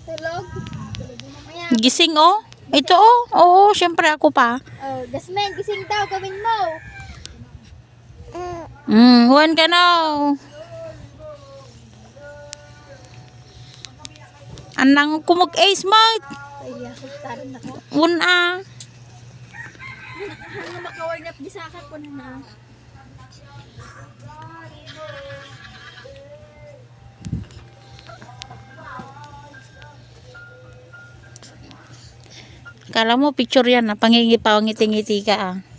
Tulog. Tulog mo mamaya. Gising oh. Ito oh. Oo, syempre ako pa. Oh, Jasmine, gising daw. Gawin mo. Huwan ka na. Anang kumog smart. Ay, ako taran ako. Una. Ano makawarnap di sa akin po na. Kala mo picture yan, pangingipawang ngiti-ngiti ka ah.